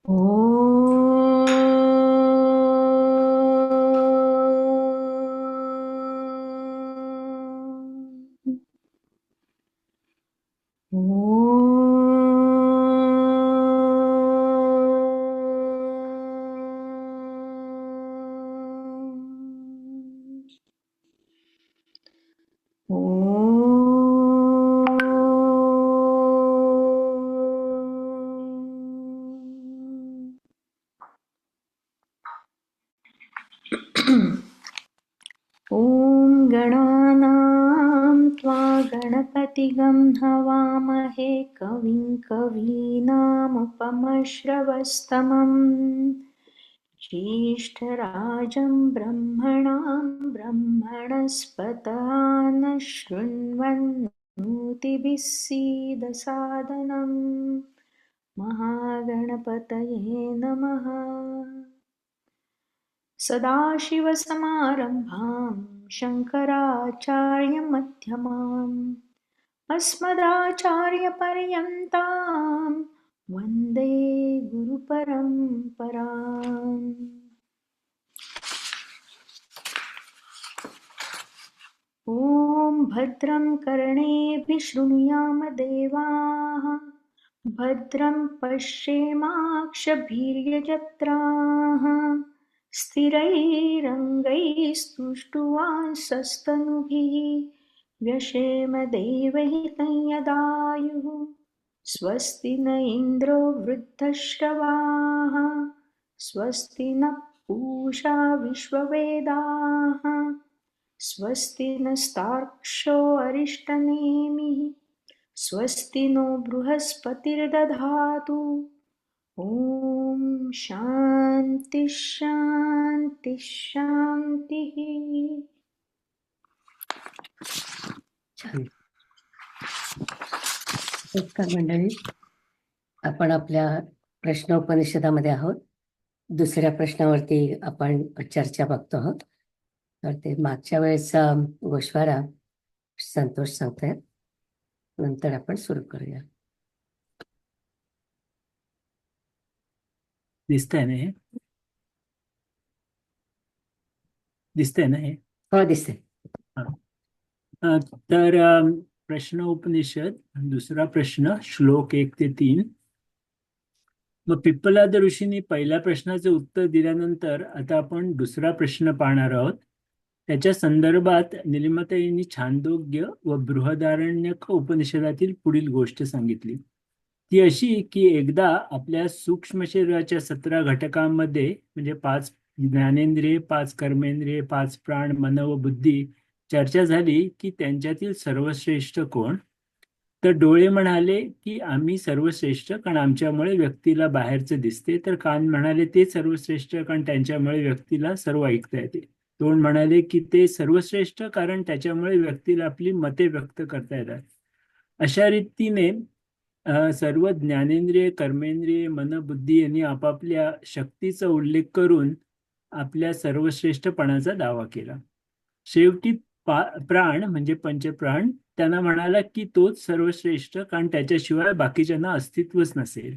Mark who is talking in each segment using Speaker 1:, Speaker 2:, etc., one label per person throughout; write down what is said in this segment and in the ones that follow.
Speaker 1: ॐ गणानां त्वा गणपतिगं हवामहे कविं कवीनामुपमश्रवस्तमम् ज्येष्ठराजं ब्रह्मणां ब्रह्मणस्पत नः शृण्वन्नोतिभिः सीदसादनम् महागणपतये नमः। सदाशिवसमारम्भां शङ्कराचार्यमध्यमाम् अस्मदाचार्यपर्यन्तां वन्दे गुरुपरम्पराम्। ॐ भद्रं कर्णेभिः शृणुयाम देवाः भद्रं पश्येमाक्षभिर्यजत्राः स्थिरैरङ्गैस्तुष्टुवांसस्तनुभिः व्यशेम देवहितं यदायुः स्वस्ति न इन्द्रो वृद्धश्रवाः स्वस्ति नः पूषा विश्ववेदाः स्वस्ति नस्तार्क्ष्यो अरिष्टनेमिः स्वस्ति नो बृहस्पतिर्दधातु। ॐ शान्ति शान्ति शान्तिः।
Speaker 2: नमस्कार मंडळी, आपण आपल्या प्रश्नोपनिषदामध्ये आहोत. दुसऱ्या प्रश्नावरती आपण चर्चा बघतो आहोत. तर ते मागच्या वेळेचा गोषवारा संतोष सांगतायत, नंतर आपण सुरू करूया.
Speaker 3: दिसतंय ना हे? दिसतंय ना हे?
Speaker 2: हो, दिसते.
Speaker 3: तर प्रश्न उपनिषद दुसरा प्रश्न, श्लोक 1 ते 3. मग पिप्पलाद ऋषींनी पहिल्या प्रश्नाचे उत्तर दिल्यानंतर आता आपण दुसरा प्रश्न पाहणार आहोत. त्याच्या संदर्भात निलिमाताईंनी छांदोग्य व बृहदारण्यक उपनिषदातील पुढील गोष्ट सांगितली. ती अशी की एकदा आपल्या सूक्ष्म शरीराच्या 17 घटकांमध्ये म्हणजे 5 ज्ञानेंद्रिये, 5 कर्मेंद्रिये, 5 प्राण, मन व बुद्धी चर्चा झाली की त्यांच्यातील सर्वश्रेष्ठ कोण. तर डोळे म्हणाले की आम्ही सर्वश्रेष्ठ, कारण आमच्यामुळे व्यक्तीला बाहेरचे दिसते. तर कान म्हणाले ते सर्वश्रेष्ठ, कारण त्यांच्यामुळे व्यक्तीला सर्व ऐकता येते. तोंड म्हणाले की ते सर्वश्रेष्ठ, कारण त्याच्यामुळे व्यक्तीला आपली मते व्यक्त करता येतात. अशा रीतीने सर्व ज्ञानेंद्रिय, कर्मेंद्रिय, मन, बुद्धी यांनी आपापल्या शक्तीचा उल्लेख करून आपल्या सर्वश्रेष्ठपणाचा दावा केला. शेवटी प्राण म्हणजे पंचप्राण त्यांना म्हणाला की तोच सर्वश्रेष्ठ, कारण त्याच्याशिवाय बाकीच्यांना अस्तित्वच नसेल.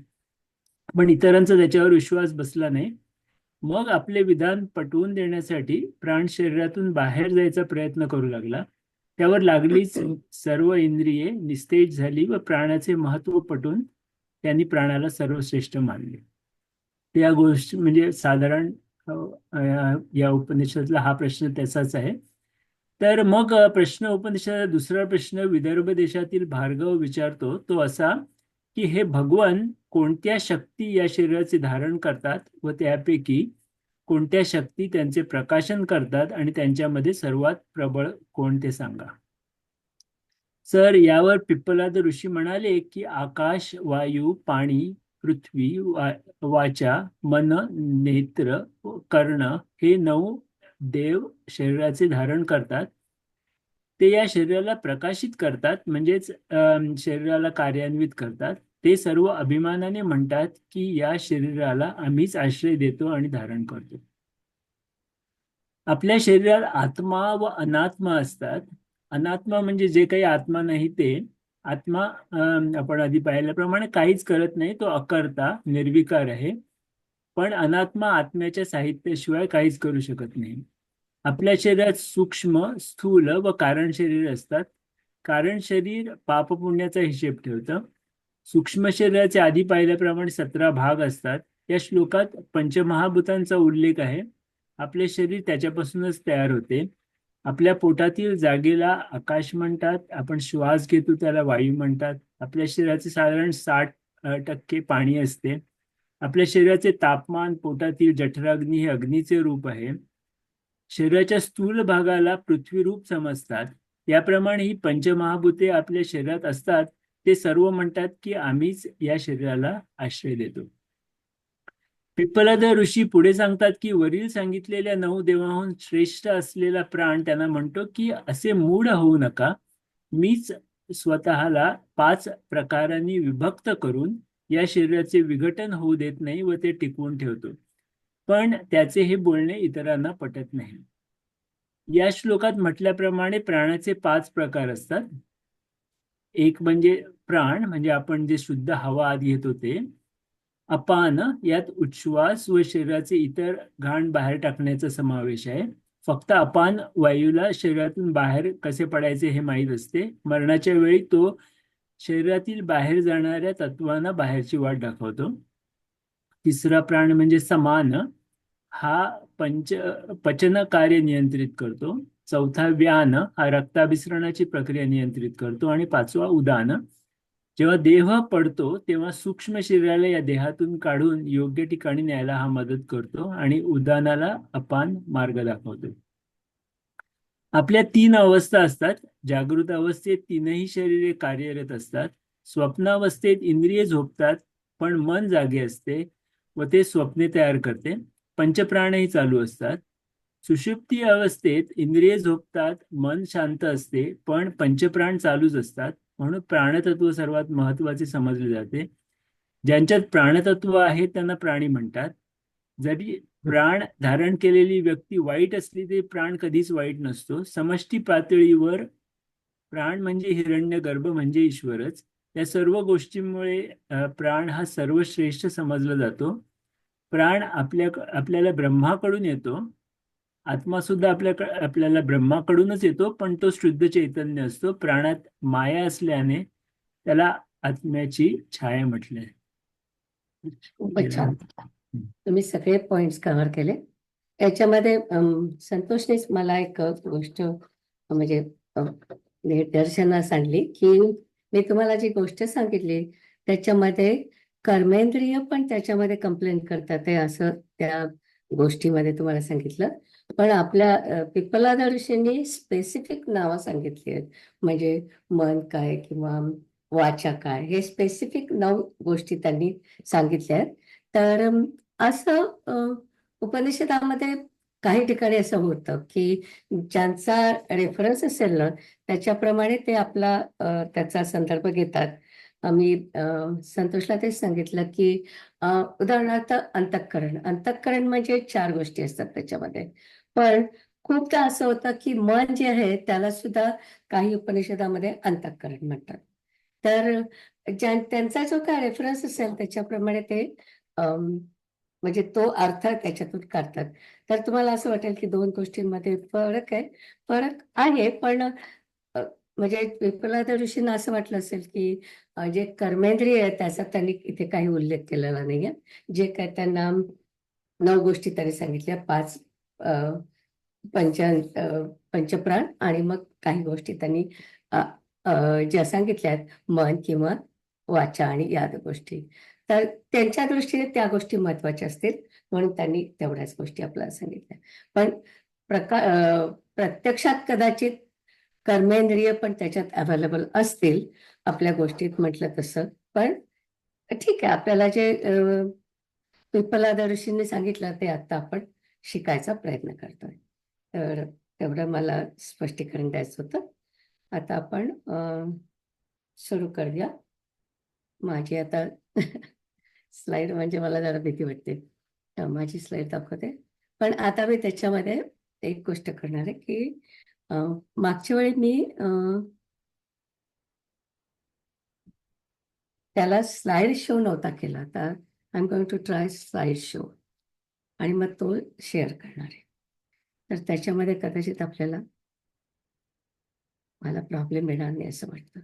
Speaker 3: पण इतरांचा त्याच्यावर विश्वास बसला नाही. मग आपले विधान पटवून देण्यासाठी प्राण शरीरातून बाहेर जायचा प्रयत्न करू लागला. त्यावर लागलीच सर्व इंद्रिये निस्तेज झाली व प्राणाचे महत्व पटून त्यांनी प्राणाला सर्वश्रेष्ठ मानले. त्या गोष्टी म्हणजे साधारण या उपनिषदातला हा प्रश्न त्याचाच आहे. तर मग प्रश्न उपनिषदाचा दुसरा प्रश्न विदर्भ देशातील भार्गव विचारतो, तो असा की हे भगवान कोणत्या शक्ती या शरीराचे धारण करतात व त्यापैकी कोणत्या शक्ती त्यांचे प्रकाशन करतात आणि त्यांच्यामध्ये सर्वात प्रबळ कोणते सांगा. सर, यावर पिप्पलाद ऋषी म्हणाले की आकाश, वायू, पाणी, पृथ्वी, वाचा, मन, नेत्र, कर्ण हे 9 देव शरीराचे धारण करतात. ते या शरीराला प्रकाशित करतात, म्हणजेच शरीराला कार्यान्वित करतात. ते सर्व अभिमानाने म्हणतात की या शरीराला आम्हीच आश्रय देतो आणि धारण करतो. आपल्या शरीरात आत्मा व अनात्मा असतात. अनात्मा म्हणजे जे काही आत्मा नाही ते. आत्मा आपण आधी पाहिल्याप्रमाणे काहीच करत नाही, तो अकर्ता निर्विकार आहे. पण अनात्मा आत्म्याच्या साहित्याशिवाय काहीच करू शकत नाही. आपल्या शरीरात सूक्ष्म, स्थूल व कारण शरीर असतात. कारण शरीर पापपुण्याचा हिशेब ठेवतं. सूक्ष्म शरीराचे आधी पाहिल्याप्रमाणे 17 भाग असतात. या श्लोकात पंचमहाभूतांचा उल्लेख आहे. आपले शरीर त्याच्यापासूनच तयार होते. आपल्या पोटातील जागेला आकाश म्हणतात. आपण श्वास घेतो त्याला वायू म्हणतात. आपल्या शरीराचे साधारण 60% पाणी असते. आपल्या शरीराचे तापमान, पोटातील जठराग्नी हे अग्नीचे रूप आहे. शरीराच्या स्थूल भागाला पृथ्वी रूप समजतात. याप्रमाणे ही पंचमहाभूते आपल्या शरीरात असतात. ते सर्व म्हणतात की आम्हीच या शरीराला आश्रय देतो. पिप्पलाद ऋषी पुढे सांगतात की वरील सांगितलेल्या 9 देवाहून श्रेष्ठ असलेला प्राण त्यांना म्हणतो की असे मूढ होऊ नका. मीच स्वतःला 5 प्रकारांनी विभक्त करून या शरीराचे विघटन होऊ देत नाही व ते टिकवून ठेवतो. पण त्याचे हे बोलणे इतरांना पटत नाही. या श्लोकात म्हटल्याप्रमाणे प्राणाचे 5 प्रकार असतात. एक म्हणजे प्राण, म्हणजे आपण जे शुद्ध हवा आत घेतो ते. अपान, यात उच्छ्वास व शरीराचे इतर घाण बाहेर टाकण्याचा समावेश आहे. फक्त अपान वायूला शरीरातून बाहेर कसे पडायचे हे माहीत असते. मरणाच्या वेळी तो शरीरातील बाहेर जाणाऱ्या तत्वांना बाहेरची वाट दाखवतो. तिसरा प्राण म्हणजे समान, हा पचन कार्य नियंत्रित करतो. चौथा व्यान, हा रक्ताभिसरणाची प्रक्रिया नियंत्रित करतो. आणि 5वा उदान, जेव्हा देह पडतो तेव्हा सूक्ष्म शरीराला या देहातून काढून योग्य ठिकाणी न्यायला हा मदत करतो. आणि उदानाला अपान मार्ग दाखवतो. आपल्या 3 अवस्था असतात. जागृत अवस्थेत 3ही शरीरे कार्यरत असतात. स्वप्नावस्थेत इंद्रिय झोपतात पण मन जागे असते व ते स्वप्ने तयार करते. पंचप्राणही चालू असतात. सुषुप्ती अवस्थेत इंद्रिय झोपतात, मन शांत असते, पण पंचप्राण चालूच असतात. म्हणून प्राणतत्व सर्वात महत्वाचे समजले जाते. ज्यांच्यात प्राणतत्व आहे त्यांना प्राणी म्हणतात. जरी प्राण धारण केलेली व्यक्ती वाईट असली तरी प्राण कधीच वाईट नसतो. समष्टी पातळीवर प्राण म्हणजे हिरण्यगर्भ म्हणजे ईश्वरच. या सर्व गोष्टींमुळे प्राण हा सर्वश्रेष्ठ समजला जातो. प्राण आपल्याला ब्रह्माकडून येतो. आत्मा सुद्धा आपल्याला ब्रह्माकडूनच येतो, पण तो शुद्ध चैतन्य असतो. प्राणात माया असल्याने त्याला आत्म्याची छाया म्हटले.
Speaker 2: खूपच छान. तुम्ही सगळे पॉइंट्स कव्हर केले. याच्यामध्ये संतोषनेच मला एक गोष्ट म्हणजे निदर्शनास आणली की मी तुम्हाला जी गोष्ट सांगितली त्याच्यामध्ये कर्मेंद्रिय पण त्याच्यामध्ये कंप्लेंट करतात ते, असं त्या गोष्टीमध्ये तुम्हाला सांगितलं. पण आपल्या पिप्पलाद ऋषींनी स्पेसिफिक नावं सांगितली आहेत. म्हणजे मन काय किंवा वाचा काय, हे स्पेसिफिक 9 गोष्टी त्यांनी सांगितल्या आहेत. तर असं उपनिषदामध्ये काही ठिकाणी असं होतं की ज्यांचा रेफरन्स असेल ना त्याच्याप्रमाणे ते आपला त्याचा संदर्भ घेतात. आम्ही संतोषला तेच सांगितलं की उदाहरणार्थ अंतःकरण म्हणजे 4 गोष्टी असतात त्याच्यामध्ये. पण खूपदा असं होतं की मन जे आहे त्याला सुद्धा काही उपनिषदामध्ये अंतःकरण म्हणतात. तर त्यांचा जो काय रेफरन्स असेल त्याच्याप्रमाणे ते म्हणजे तो अर्थ त्याच्यातून काढतात. तर तुम्हाला असं वाटेल की 2 गोष्टींमध्ये फरक आहे. फरक आहे, पण म्हणजे पिप्पलाद ऋषींना असं वाटलं असेल की जे कर्मेंद्रिय आहे त्याचा त्यांनी इथे काही उल्लेख केलेला नाहीये. जे काय त्यांना 9 गोष्टी त्यांनी सांगितल्या, 5 पंचप्राण आणि मग काही गोष्टी त्यांनी ज्या सांगितल्या आहेत, मन किंवा वाचा आणि या गोष्टी. तर त्यांच्या दृष्टीने त्या गोष्टी महत्वाच्या असतील म्हणून त्यांनी तेवढ्याच गोष्टी आपल्याला सांगितल्या. पण प्रत्यक्षात कदाचित कर्मेंद्रिय पण त्याच्यात अवेलेबल असतील आपल्या गोष्टीत म्हटलं तसं. पण ठीक आहे, आपल्याला जे पिप्पलाद ऋषींनी सांगितलं ते आता आपण शिकायचा प्रयत्न करतोय. तर तेवढं मला स्पष्टीकरण द्यायचं होतं. आता आपण सुरू करूया. माझी आता स्लाइड म्हणजे मला जरा भीती वाटते. माझी स्लाइड दाखवते. पण आता मी त्याच्यामध्ये एक गोष्ट करणार आहे की मागच्या वेळी मी त्याला स्लाइड शो नव्हता केला. आता I am going to try slide show. आणि मग तो शेअर करणार आहे. तर त्याच्यामध्ये कदाचित मला प्रॉब्लेम येणार नाही असं वाटतं.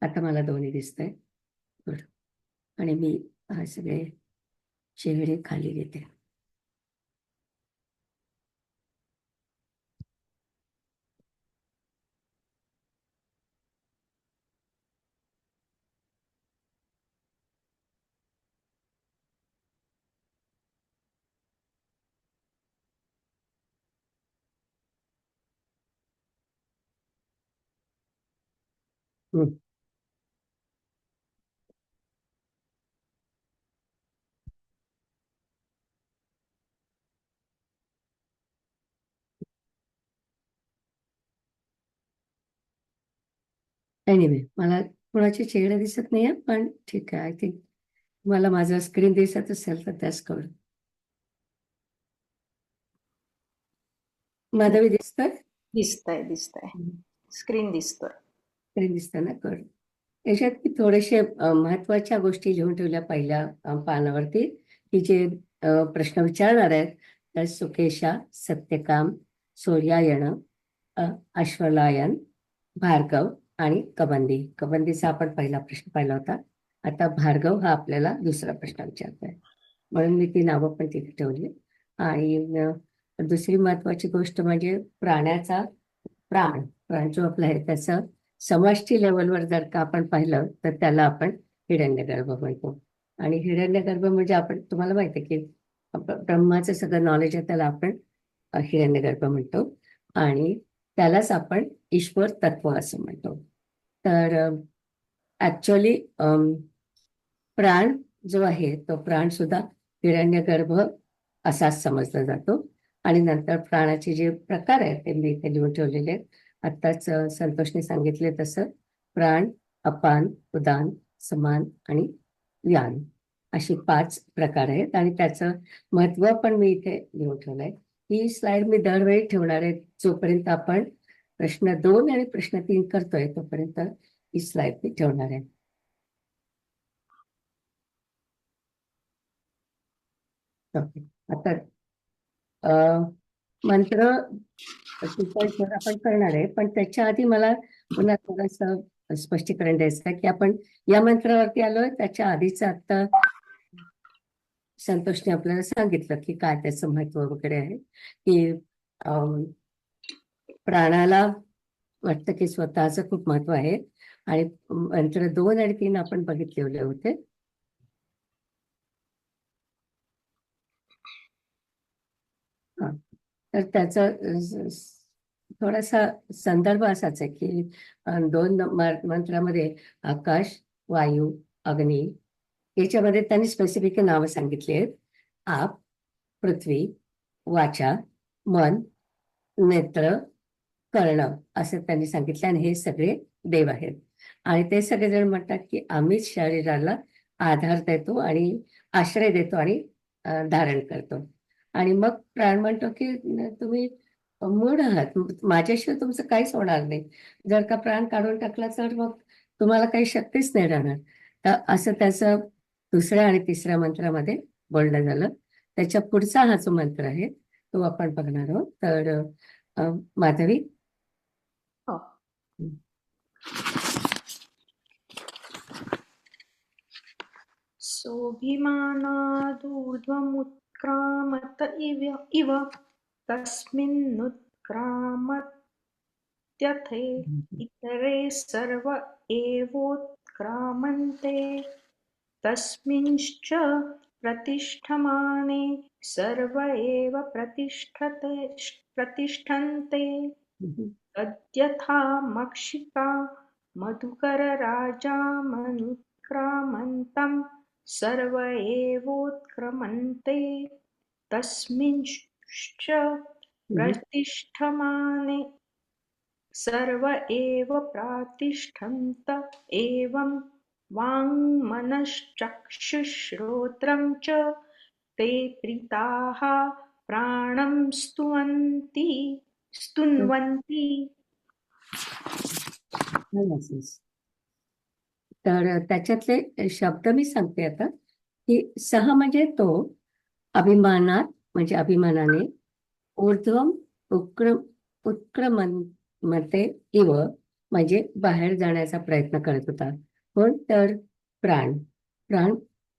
Speaker 2: आता मला दोन्ही दिसतंय. गुड. आणि मी हा सगळे चेहरे खाली घेते. एनिवे, मला कोणाचे चेहरे दिसत नाहीये, पण ठीक आहे. आय थिंक मला माझा स्क्रीन दिसत असेल तर त्याच कळ. माधवी दिसतंय?
Speaker 1: दिसतंय स्क्रीन दिसतोय.
Speaker 2: स्क्रीन दिसताना कळ. याच्यात मी थोडेसे महत्वाच्या गोष्टी लिहून ठेवल्या पहिल्या पानावरती, की जे प्रश्न विचारणार आहेत. तर सुकेशा, सत्यकाम, सूर्यायण, अश्वलायन, भार्गव आणि कबंदी. कबंदीचा आपण पहिला प्रश्न पाहिला होता. आता भार्गव हा आपल्याला दुसरा प्रश्न विचारतोय, म्हणून मी ती नावं पण तिथे ठेवली. आणि दुसरी महत्वाची गोष्ट म्हणजे प्राण जो आपला आहे त्याचं समष्टी लेवलवर जर का आपण पाहिलं तर त्याला आपण हिरण्यगर्भ म्हणतो. आणि हिरण्यगर्भ म्हणजे तुम्हाला माहिती आहे की ब्रह्माचं सगळं नॉलेज आहे त्याला आपण हिरण्यगर्भ म्हणतो. आणि त्यालाच आपण ईश्वर तत्व असं म्हणतो. तर ऍक्च्युअली प्राण जो आहे तो प्राण सुद्धा हिरण्यगर्भ असाच समजला जातो. आणि नंतर प्राणाचे जे प्रकार आहेत ते मी इथे लिहून ठेवलेले आहेत. आत्ताच संतोषने सांगितले तसं प्राण, अपान, उदान, समान आणि व्यान अशी 5 प्रकार आहेत. आणि त्याचं महत्व पण मी इथे लिहून ठेवलंय. ही स्लाइड मी दरवेळी ठेवणार आहे. जोपर्यंत आपण प्रश्न 2 आणि प्रश्न 3 करतोय तोपर्यंत ही स्लाइड मी ठेवणार आहे. ओके. आता मंत्र आपण करणार आहे, पण त्याच्या आधी मला पुन्हा थोडंसं स्पष्टीकरण द्यायचं आहे की आपण या मंत्रावरती आलोय. त्याच्या आधीच आता संतोषने आपल्याला सांगितलं की काय त्याचं महत्व वगैरे आहे. की प्राणाला वाटतं की स्वतःचं खूप महत्व आहे. आणि मंत्र 2 आणि 3 आपण बघितलेले होते. तर त्याचा थोडासा संदर्भ असाच आहे की 2 मंत्रामध्ये आकाश, वायू, अग्नी याच्यामध्ये त्यांनी स्पेसिफिक नावं सांगितली आहेत. आप, पृथ्वी, वाचा, मन, नेत्र, कर्ण असं त्यांनी सांगितलं. आणि हे सगळे देव आहेत. आणि ते सगळेजण म्हणतात की आम्हीच शरीराला आधार देतो आणि आश्रय देतो आणि धारण करतो. आणि मग प्राण म्हणतो की तुम्ही मूढ आहात, माझ्याशिवाय तुमचं काहीच होणार नाही. जर का प्राण काढून टाकला तर मग तुम्हाला काही शक्तीच नाही राहणार. तर असं त्याचं दुसऱ्या आणि तिसऱ्या मंत्रामध्ये बोलणं झालं. त्याच्या पुढचा हा जो मंत्र आहे तो आपण बघणार आहोत. तर माधवी.
Speaker 1: हो. सोऽभिमानादूर्ध्वमुत्क्रामत इव तस्मिन्नुत्क्रामत्यथे इतरे सर्व एवोत्क्रामन्ते तस्मिंश्च प्रतिष्ठमाने सर्व एव प्रतिष्ठन्ते तद्यथा मक्षिका मधुकरराजामनुत्क्रामन्तं सर्व एवोत्क्रमन्ते तस्मिंश्च प्रतिष्ठमाने सर्व एव प्रातिष्ठन्त एवं वाङ्मनश्चक्षुश्रोत्रं च ते प्रीताः प्राणं स्तुन्वन्ति
Speaker 2: तर त्याच्यातले शब्द मी सांगते आता, की सह म्हणजे तो, अभिमानात म्हणजे अभिमानाने, ऊर्ध्वम उत्क्रमते इव म्हणजे बाहेर जाण्याचा प्रयत्न करत होता. कोण? तर प्राण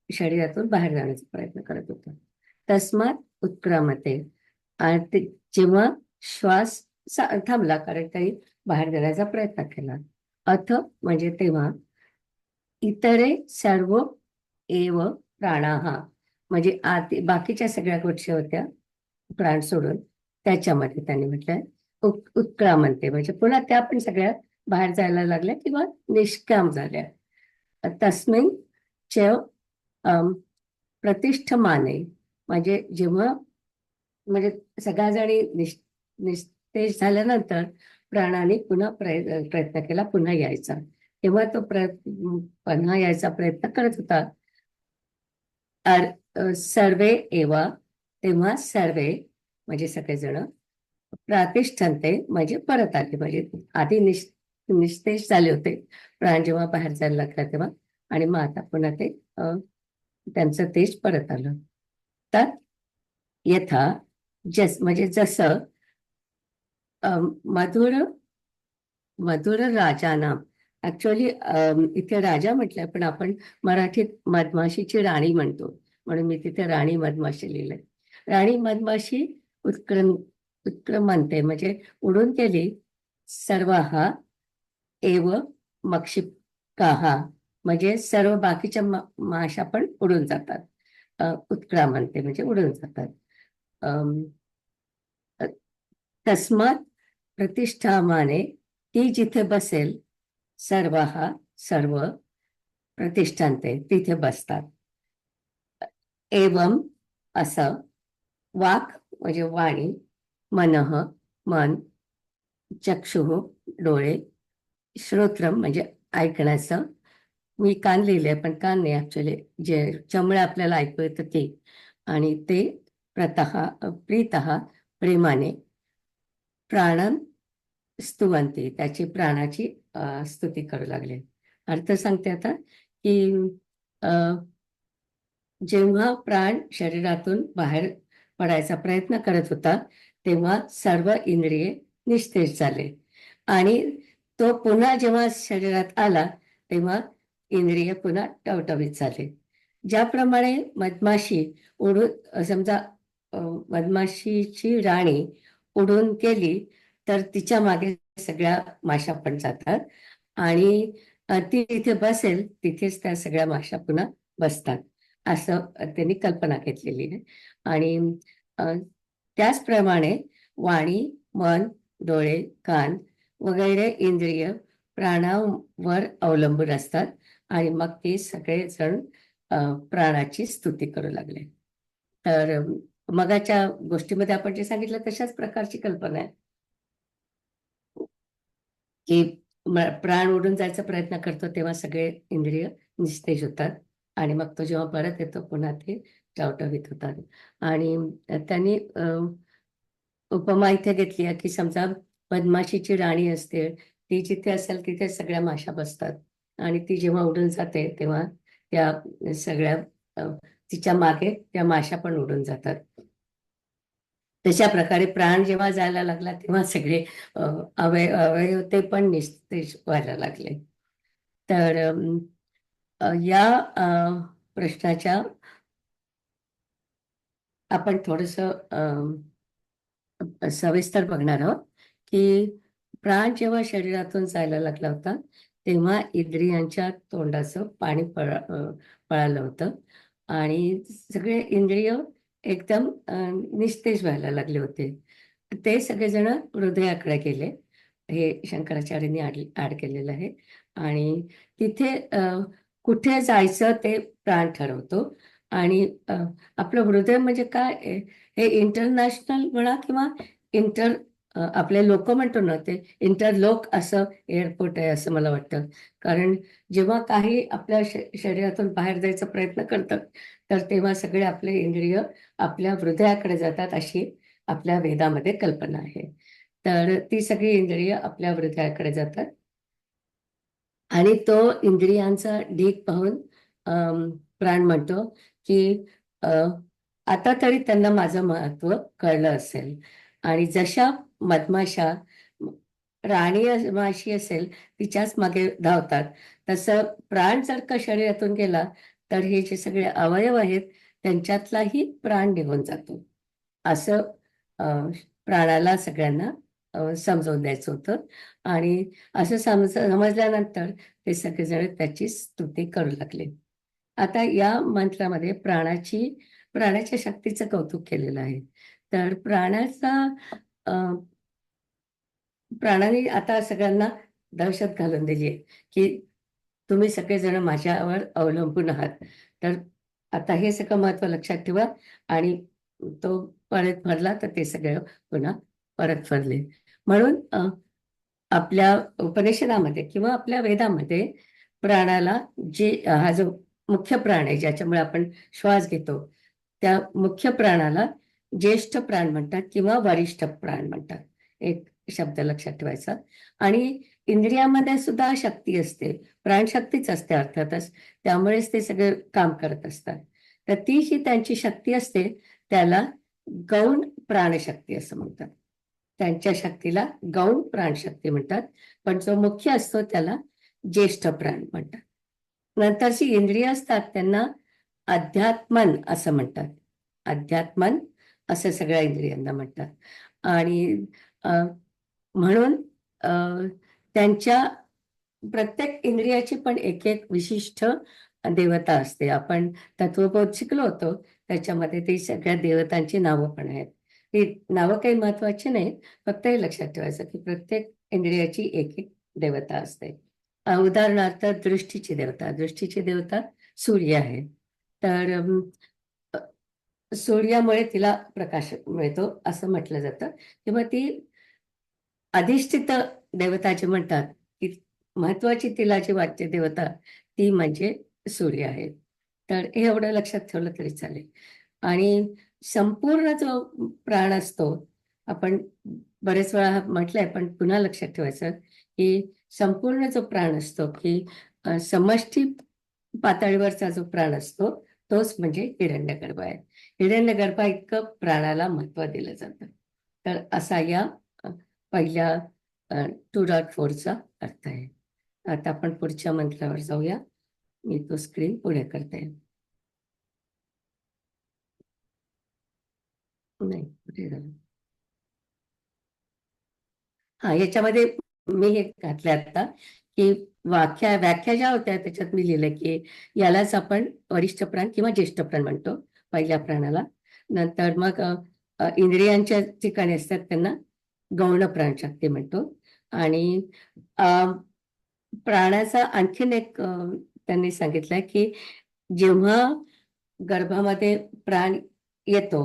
Speaker 2: शरीरातून बाहेर जाण्याचा प्रयत्न करत होता. तस्मात उत्क्रामते, आणि जेव्हा श्वास थांबला, कारण काही बाहेर जाण्याचा प्रयत्न केला. अथ म्हणजे तेव्हा, इतरे सर्व एव प्राणाहा म्हणजे बाकीच्या सगळ्या गोष्टी होत्या प्राण सोडून, त्याच्यामध्ये त्यांनी म्हटलंय उत्क्रामंते म्हणजे पुन्हा त्या पण सगळ्या बाहेर जायला लागल्या किंवा निष्काम झाल्या. तस्मिन च प्रतिष्ठमाने म्हणजे जेव्हा म्हणजे सगळ्या जणी निस्तेज झाल्यानंतर प्राणाने पुन्हा प्रयत्न केला पुन्हा यायचा. तेव्हा तो पुन्हा यायचा प्रयत्न करत होता. सर्वे एवा तेव्हा सर्वे म्हणजे सगळेजण प्रातिष्ठन्ते म्हणजे परत आले, म्हणजे आधी निस्तेज झाले होते प्राण जेव्हा बाहेर जायला लागला तेव्हा, आणि मग आता पुन्हा ते त्यांचं तेज परत आलं. तर यथा म्हणजे जसं मधुर राजाना, ऍक्च्युअली इथे राजा म्हटलंय पण आपण मराठीत मधमाशीची राणी म्हणतो, म्हणून मी तिथे राणी मधमाशी लिहिलंय. राणी मधमाशी उत्क्रमंते म्हणजे उडून गेली. सर्वाहा एव मक्षिकाहा म्हणजे सर्व बाकीच्या माशा पण उडून जातात. उत्क्रामंते म्हणजे उडून जातात. तस्मात प्रतिष्ठामाने ती जिथे बसेल, सर्व प्रतिष्ठानते तिथे बसतात. एवं असं, वाक म्हणजे वाणी, मनः मन, चक्षुः डोळे, श्रोत्रम म्हणजे ऐकण्याचं, मी कान लिहिले पण कान नाही ऍक्च्युअली, ज्यामुळे आपल्याला ऐकू येतं ते, आणि ते प्रीतः प्रेमाने, प्राणन स्तुवंती त्याची प्राणाची स्तुती करू लागले. अर्थ सांगते आता, की जेव्हा प्राण शरीरातून बाहेर पडायचा प्रयत्न करत होता तेव्हा सर्व इंद्रिये निस्तेज झाले, आणि तो पुन्हा जेव्हा शरीरात आला तेव्हा इंद्रिय पुन्हा टवटवीत झाले. ज्याप्रमाणे मधमाशी उडून, समजा मधमाशीची राणी उडून गेली तर तिच्या मागे सगळ्या माशा पण जातात, आणि ती जिथे बसेल तिथेच त्या सगळ्या माशा पुन्हा बसतात, असं त्यांनी कल्पना घेतलेली आहे. आणि त्याचप्रमाणे वाणी, मन, डोळे, कान वगैरे इंद्रिय प्राणावर अवलंबून असतात, आणि मग ते सगळेजण प्राणाची स्तुती करू लागले. तर मगाच्या गोष्टीमध्ये आपण जे सांगितलं तशाच प्रकारची कल्पना आहे, की प्राण उडून जायचा प्रयत्न करतो तेव्हा सगळे इंद्रिय निस्तेज होतात, आणि मग तो जेव्हा परत येतो पुन्हा ते टवटवीत होतात. आणि त्यांनी उपमा इथे घेतली आहे की समजा मधमाशीची राणी असते, ती जिथे असेल तिथे सगळ्या माशा बसतात, आणि ती जेव्हा उडून जाते तेव्हा त्या सगळ्या तिच्या मागे त्या माशा पण उडून जातात. तशा प्रकारे प्राण जेव्हा जायला लागला तेव्हा सगळे अवयव ते पण निस्तेज व्हायला लागले. तर या प्रश्नाच्या आपण थोडस सविस्तर बघणार आहोत, की प्राण जेव्हा शरीरातून जायला लागला होता तेव्हा इंद्रियांच्या तोंडाचं पाणी पळालं होतं, आणि सगळे इंद्रिय एकदम निस्तेज व्हायला लागले होते. ते सगळेजण हृदयाकडे गेले, हे शंकराचार्यांनी ऍड केलेलं आहे. आणि तिथे कुठे जायचं ते प्राण ठरवतो, आणि आपलं हृदय म्हणजे काय, हे इंटरनॅशनल म्हणा किंवा इंटर आपले लोक म्हणतो ना, ते इंटरलोक असं एअरपोर्ट आहे असं मला वाटतं. कारण जेव्हा काही आपल्या शरीरातून बाहेर जायचा प्रयत्न करतात, तर तेव्हा सगळे आपले इंद्रिय आपल्या हृदयाकडे जातात, अशी आपल्या वेदामध्ये कल्पना आहे. तर ती सगळी इंद्रिय आपल्या हृदयाकडे जातात आणि तो इंद्रियांचा ढीग पाहून प्राण म्हणतो की अ, आता तरी त्यांना माझं महत्व कळलं असेल. आणि जशा मधमाशा राणी माशी असेल तिच्याच मागे धावतात, तसं प्राण जर का शरीरातून गेला तर हे जे सगळे अवयव आहेत त्यांच्यातलाही प्राण निघून जातो, असं अ, प्राणाला सगळ्यांना समजावून द्यायचं होतं. आणि असं समजल्यानंतर ते सगळेजण त्याची स्तुती करू लागले. आता या मंत्रामध्ये प्राण्याच्या शक्तीचं कौतुक केलेलं आहे. तर प्राणाने आता सगळ्यांना दहशत घालून दिली आहे की तुम्ही सगळेजण माझ्यावर अवलंबून आहात. तर आता हे सगळं महत्व लक्षात ठेवा. आणि तो परत फरला तर ते सगळे पुन्हा परत फरले. म्हणून आपल्या उपनिषदामध्ये किंवा आपल्या वेदामध्ये प्राणाला हा जो मुख्य प्राण आहे ज्याच्यामुळे आपण श्वास घेतो, त्या मुख्य प्राणाला ज्येष्ठ प्राण म्हणतात किंवा वरिष्ठ प्राण म्हणतात. एक शब्द लक्षात ठेवायचा. आणि इंद्रियामध्ये सुद्धा शक्ती असते, प्राणशक्तीच असते अर्थातच, त्यामुळेच ते सगळे काम करत असतात. तर ती जी त्यांची शक्ती असते त्याला गौण प्राणशक्ती असं म्हणतात. त्यांच्या शक्तीला गौण प्राणशक्ती म्हणतात, पण जो मुख्य असतो त्याला ज्येष्ठ प्राण म्हणतात. नंतरची इंद्रिय असतात त्यांना अध्यात्मन असं म्हणतात. अध्यात्मन असं सगळ्या इंद्रियांना म्हणतात. आणि म्हणून त्यांच्या प्रत्येक इंद्रियाची पण एक एक विशिष्ट देवता असते. आपण तत्वबोध शिकलो होतो, त्याच्यामध्ये ती सगळ्या देवतांची नावं पण आहेत. ही नावं काही महत्वाची नाही, फक्त हे लक्षात ठेवायचं की प्रत्येक इंद्रियाची एक एक देवता असते. उदाहरणार्थ दृष्टीची देवता सूर्य आहे. तर सूर्यामुळे तिला प्रकाश मिळतो असं म्हटलं जातं. किंवा ती अधिष्ठित देवता जे म्हणतात की महत्वाची तिला जी वाटते देवता ती म्हणजे सूर्य आहे. तर हे एवढं लक्षात ठेवलं तरी चालेल. आणि संपूर्ण जो प्राण असतो, आपण बरेच वेळा म्हटलंय पण पुन्हा लक्षात ठेवायचं की संपूर्ण जो प्राण असतो की समष्टी पातळीवरचा जो प्राण असतो तोच म्हणजे हिरण्यगर्भ आहे. हिरण्यगर्भा इतकं प्राणाला महत्व दिलं जातं. तर असा या पहिल्या 2.4चा अर्थ आहे. आता आपण पुढच्या मंत्रावर जाऊया. मी तो स्क्रीन पुढे करते. नाही, कुठे झालं? हा, याच्यामध्ये मी हे घातलंय आता की व्याख्या ज्या होत्या त्याच्यात मी लिहिलं की यालाच आपण वरिष्ठ प्राण किंवा ज्येष्ठ प्राण म्हणतो पहिल्या प्राणाला. नंतर मग इंद्रियांच्या ठिकाणी असतात त्यांना गौण प्राणशक्ती म्हणतो. आणि प्राणाचा आणखीन एक त्यांनी सांगितलंय की जेव्हा गर्भामध्ये प्राण येतो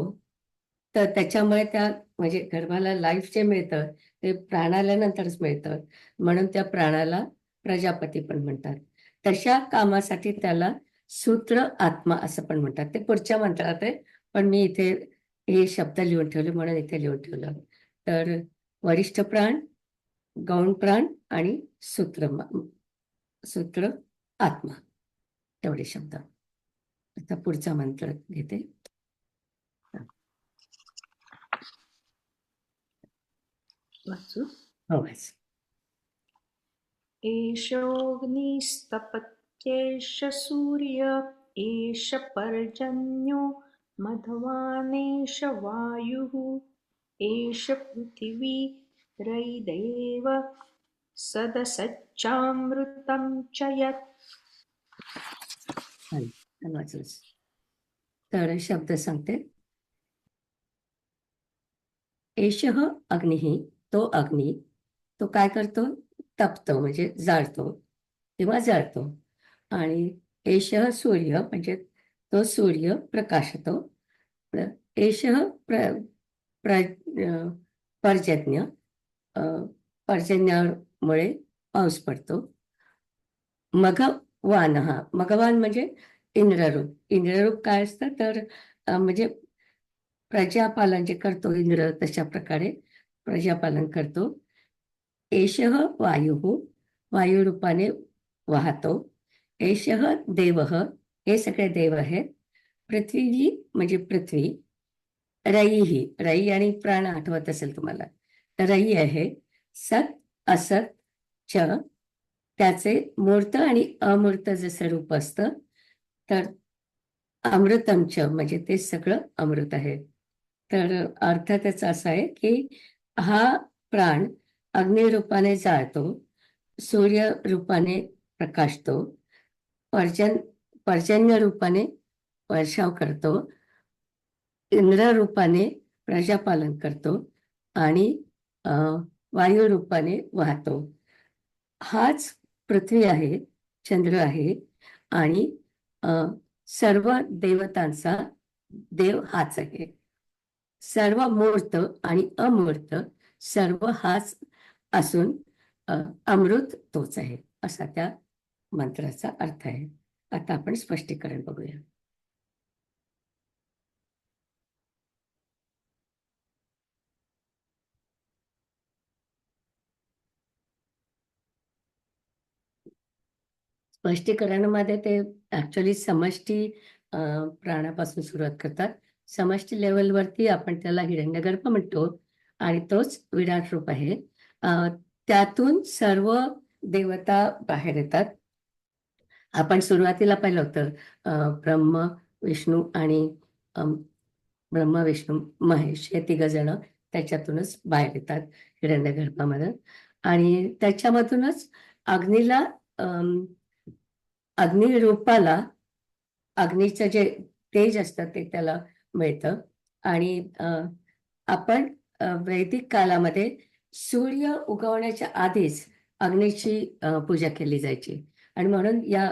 Speaker 2: तर त्याच्यामुळे त्या म्हणजे गर्भाला लाईफ जे मिळतं ते प्राणाल्यानंतरच मिळतं, म्हणून त्या प्राणाला प्रजापती पण म्हणतात. तशा कामासाठी त्याला सूत्र आत्मा असं पण म्हणतात. ते पुढच्या मंत्रात आहे, पण मी इथे हे शब्द लिहून ठेवले म्हणून इथे लिहून ठेवलं. तर वरिष्ठ प्राण, गौण प्राण आणि सूत्र आत्मा, तेवढे शब्द. आता पुढचा मंत्र घेते.
Speaker 1: वाचू.
Speaker 2: हो, वाच.
Speaker 1: एषोऽग्निस्तपत्येष सूर्य एष पर्जन्यो मघवानेष वायुः एष पृथिवी रयिदेव सदसच्चामृतं च यत्.
Speaker 2: वाचलंस. तर शब्द सांगते. एषः अग्निः, तो अग्नी, तो काय करतो? तपतो म्हणजे जाळतो किंवा जळतो. आणि एषः सूर्य म्हणजे तो सूर्य प्रकाशतो. एषः पर्जन्य, पर्जन्यामुळे पाऊस पडतो. मघवान, मघवान म्हणजे इंद्ररूप. इंद्ररूप काय असतं तर म्हणजे प्रजापालन जे करतो इंद्र, तशा प्रकारे प्रजापालन करतो. एषः वायुः, वायुरूपाने वाहतो. एषः देवः, हे सगळे देव आहेत. पृथ्वी म्हणजे पृथ्वी. रईः, रई आणि प्राण आठवत असेल तुम्हाला, तर रई आहे. सत असत च, त्याचे मूर्त आणि अमूर्त जसं रूप असतं, तर अमृतम च म्हणजे ते सगळं अमृत आहे. तर अर्थ त्याचा असा आहे की हा प्राण अग्निरूपाने जाळतो, सूर्य रूपाने प्रकाशतो, पर्जन्य रूपाने वर्षाव करतो, इंद्र रूपाने प्रजापालन करतो आणि वायू रूपाने वाहतो. हाच पृथ्वी आहे, चंद्र आहे आणि सर्व देवतांचा देव हाच आहे. सर्व मूर्त आणि अमूर्त सर्व हाच असून अमृत तोच आहे, असा त्या मंत्राचा अर्थ आहे. आता आपण स्पष्टीकरण बघूया. स्पष्टीकरणामध्ये ते ऍक्च्युअली समष्टी प्राणापासून सुरुवात करतात. समष्टी लेवलवरती आपण त्याला हिरण्यगर्भ म्हणतो आणि तोच विराट रूप आहे. त्यातून सर्व देवता बाहेर येतात. आपण सुरुवातीला पाहिलं होतं ब्रह्म, विष्णू आणि ब्रह्म, विष्णू, महेश हे तिघ जण त्याच्यातूनच बाहेर येतात हिरण्यगर्भामध्ये. आणि त्याच्यामधूनच अग्नीला, अग्निरूपाला अग्नीचं जे तेज असतं ते त्याला मिळतं. आणि आपण वैदिक कालामध्ये सूर्य उगवण्याच्या आधीच अग्नीची पूजा केली जायची आणि म्हणून या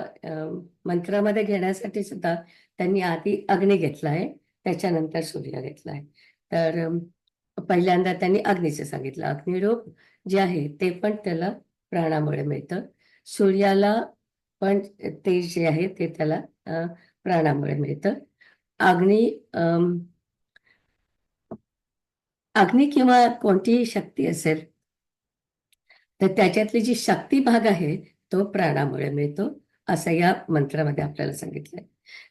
Speaker 2: मंत्रामध्ये घेण्यासाठी सुद्धा त्यांनी आधी अग्नी घेतला आहे, त्याच्यानंतर सूर्य घेतला आहे. तर पहिल्यांदा त्यांनी अग्नीचं सांगितलं. अग्निरूप जे आहे ते पण त्याला प्राणामुळे मिळतं. सूर्याला पण ते जे आहे ते त्याला प्राणामुळे मिळतं. अग्नी अग्नी किंवा कोणतीही शक्ती असेल तर त्याच्यातली जी शक्ती भाग आहे तो प्राणामुळे मिळतो, असं या मंत्रामध्ये आपल्याला सांगितलंय.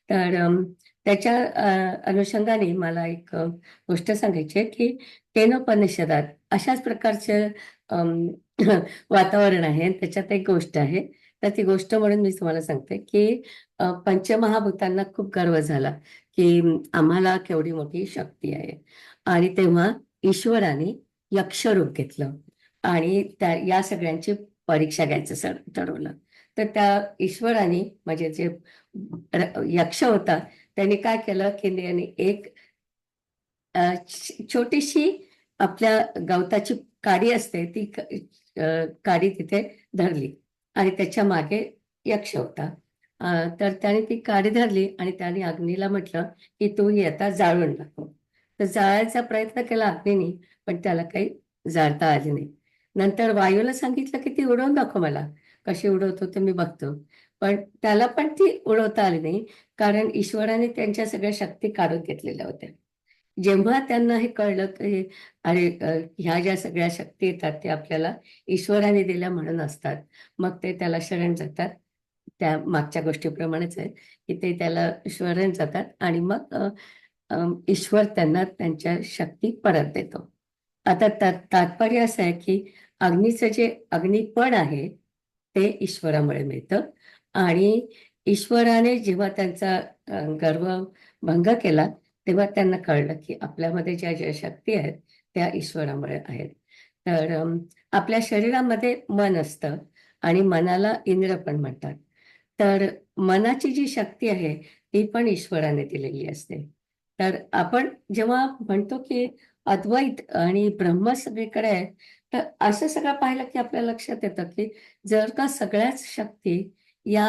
Speaker 2: तर त्याच्या अनुषंगाने मला एक गोष्ट सांगायची आहे की केनोपनिषदात अशाच प्रकारचं वातावरण आहे. त्याच्यात एक गोष्ट आहे, तर ती गोष्ट म्हणून मी तुम्हाला सांगते की पंचमहाभूतांना खूप गर्व झाला की आम्हाला केवढी मोठी शक्ती आहे. आणि तेव्हा ईश्वराने यक्षरूप घेतलं आणि त्या या सगळ्यांची परीक्षा घ्यायचं ठरवलं. तर त्या ईश्वराने म्हणजे जे यक्ष होता त्यांनी काय केलं की त्यांनी एक छोटीशी आपल्या गवताची काडी असते ती काडी तिथे धरली आणि त्याच्या मागे यक्ष होता. तर त्याने ती काडी धरली आणि त्याने अग्नीला म्हटलं की तू ही आता जाळून टाकव. तर जाळायचा प्रयत्न केला अग्नीने, पण त्याला काही जाळता आले नाही. नंतर वायूला सांगितलं की ती उडवून दाखव मला, कशी उडवतो ते मी बघतो. पण त्याला पण ती उडवता आली नाही, कारण ईश्वराने त्यांच्या सगळ्या शक्ती काढून घेतलेल्या होत्या. जेव्हा त्यांना हे कळलं की अरे ह्या ज्या सगळ्या शक्ती येतात ते आपल्याला ईश्वराने दिल्या म्हणून असतात, मग ते त्याला शरण जातात. त्या मागच्या गोष्टीप्रमाणेच आहे की ते त्याला शरण जातात आणि मग ईश्वर त्यांना त्यांच्या शक्ती परत देतो. आता तात्पर्य असं आहे की अग्नीचं जे अग्निपण आहे ते ईश्वरामुळे मिळतं आणि ईश्वराने जेव्हा त्यांचा गर्व भंग केला तेव्हा त्यांना कळलं की आपल्यामध्ये ज्या ज्या शक्ती आहेत त्या ईश्वरामुळे आहेत. तर आपल्या शरीरामध्ये मन असतं आणि मनाला इंद्र पण म्हणतात. तर मनाची जी शक्ती आहे ती पण ईश्वराने दिलेली असते. तर आपण जेव्हा म्हणतो की अद्वैत आणि ब्रह्म सगळीकडे आहे, तर असं सगळं पाहिलं की आपल्या लक्षात येतं की जर का सगळ्याच शक्ती या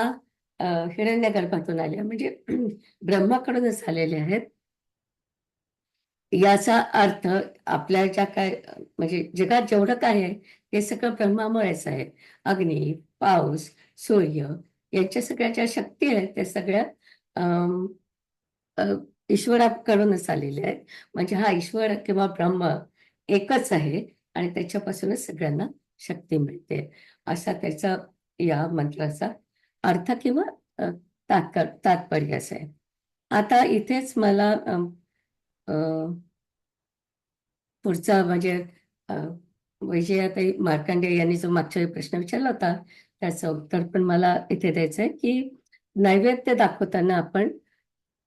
Speaker 2: हिरण्यगर्भातून आल्या म्हणजे ब्रह्माकडूनच आलेल्या आहेत, याचा अर्थ आपल्या ज्या काय म्हणजे जगात जेवढं काय आहे ते सगळं ब्रह्मामुळेच आहे. अग्नी, पाऊस, सूर्य यांच्या सगळ्या ज्या शक्ती आहेत त्या सगळ्या अम, अ, ईश्वराकडूनच आलेल्या आहेत. म्हणजे हा ईश्वर किंवा ब्रह्म एकच आहे आणि त्याच्यापासूनच सगळ्यांना शक्ती मिळते. असा त्याचा या मंत्राचा अर्थ किंवा तात्पर्य असं आहे. आता इथेच मला अ, पुढचा म्हणजे अ, विजयाताई मार्कंडे यांनी जो मागच्या वेळी प्रश्न विचारला होता त्याचं उत्तर पण मला इथे द्यायचं आहे की नैवेद्य दाखवताना आपण